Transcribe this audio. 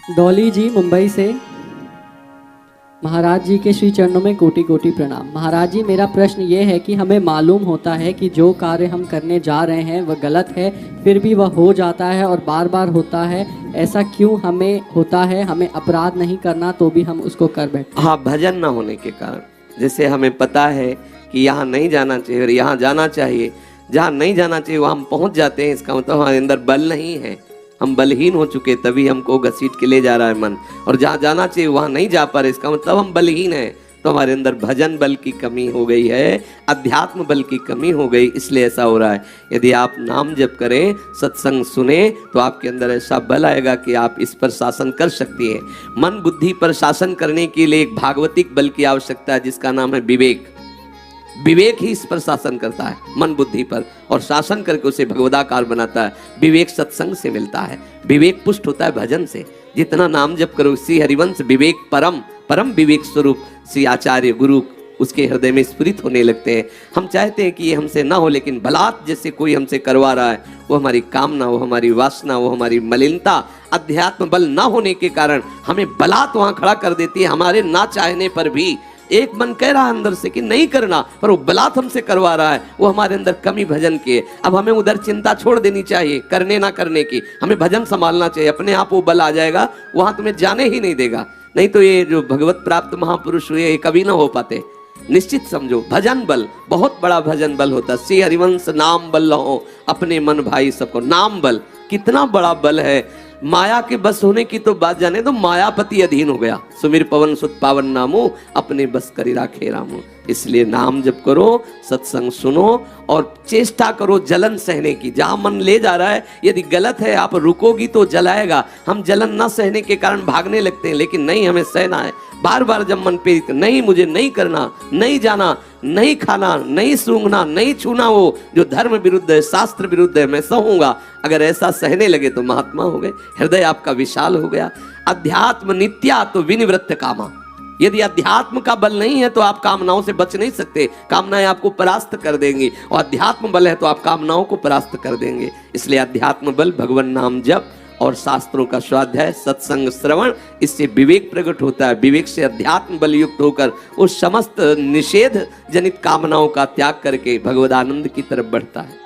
डॉली जी मुंबई से। महाराज जी के श्री चरणों में कोटि कोटि प्रणाम। महाराज जी, मेरा प्रश्न ये है कि हमें मालूम होता है कि जो कार्य हम करने जा रहे हैं वह गलत है, फिर भी वह हो जाता है और बार बार होता है। ऐसा क्यों हमें होता है? हमें अपराध नहीं करना तो भी हम उसको कर बैठते हैं। हाँ, भजन ना होने के कारण। जैसे हमें पता है कि यहाँ नहीं जाना चाहिए और यहाँ जाना चाहिए, जहाँ नहीं जाना चाहिए वहाँ हम पहुँच जाते हैं, इसका मतलब हमारे अंदर बल नहीं है, हम बलहीन हो चुके, तभी हमको घसीट के ले जा रहा है मन। और जहाँ जाना चाहिए वहाँ नहीं जा पा रहे, इसका मतलब हम बलहीन हैं। तो हमारे अंदर भजन बल की कमी हो गई है, अध्यात्म बल की कमी हो गई, इसलिए ऐसा हो रहा है। यदि आप नाम जप करें, सत्संग सुने, तो आपके अंदर ऐसा बल आएगा कि आप इस पर शासन कर सकती है। मन बुद्धि पर शासन करने के लिए एक भागवतिक बल की आवश्यकता है, जिसका नाम है विवेक। विवेक ही इस पर शासन करता है, मन बुद्धि पर, और शासन करके उसे भगवदाकार बनाता है। विवेक सत्संग से मिलता है, विवेक पुष्ट होता है भजन से। जितना नाम जप करो, श्री हरिवंश विवेक परम परम विवेक स्वरूप श्री आचार्य गुरु उसके हृदय में स्फुरित होने लगते हैं। हम चाहते हैं कि ये हमसे ना हो, लेकिन बलात् जैसे कोई हमसे करवा रहा है, वो हमारी कामना, वो हमारी वासना, वो हमारी मलिनता, अध्यात्म बल ना होने के कारण हमें बलात् वहां खड़ा कर देती है। हमारे ना चाहने पर भी एक मन कह रहा है अंदर से कि नहीं करना, पर वो बलात् हमसे करवा रहा है, वो हमारे अंदर कमी भजन की है। अब हमें उधर चिंता छोड़ देनी चाहिए, करने ना करने की। हमें भजन संभालना चाहिए, अपने आप वो बल आ जाएगा, वहां तुम्हें जाने ही नहीं देगा। नहीं तो ये जो भगवत प्राप्त महापुरुष हुए, ये कभी ना हो पाते। निश्चित समझो, भजन बल बहुत बड़ा भजन बल होता है। श्री हरिवंश नाम बल हो अपने मन भाई सबको। नाम बल कितना बड़ा बल है। माया के बस होने की तो बात जाने दो, मायापति अधीन हो गया। सुमिर पवन सुत पावन नामो, अपने बस करी राखे रामो। इसलिए नाम जप करो, सत्संग सुनो और चेष्टा करो जलन सहने की। जहां मन ले जा रहा है, यदि गलत है, आप रुकोगी तो जलाएगा। हम जलन न सहने के कारण भागने लगते हैं, लेकिन नहीं, हमें सहना है। बार बार जब मन पे नहीं, मुझे नहीं करना, नहीं जाना, नहीं खाना, नहीं सूंघना, नहीं छूना, वो जो धर्म विरुद्ध है, शास्त्र विरुद्ध है, मैं सहूंगा। अगर ऐसा सहने लगे तो महात्मा हो गए, हृदय आपका विशाल हो गया। अध्यात्म नित्या तो विनिवृत्त कामा। यदि अध्यात्म का बल नहीं है तो आप कामनाओं से बच नहीं सकते, कामनाएं आपको परास्त कर देंगी। और अध्यात्म बल है तो आप कामनाओं को परास्त कर देंगे। इसलिए अध्यात्म बल, भगवान नाम जप और शास्त्रों का स्वाध्याय, सत्संग श्रवण, इससे विवेक प्रकट होता है। विवेक से अध्यात्म बल युक्त होकर उस समस्त निषेध जनित कामनाओं का त्याग करके भगवदानंद की तरफ बढ़ता है।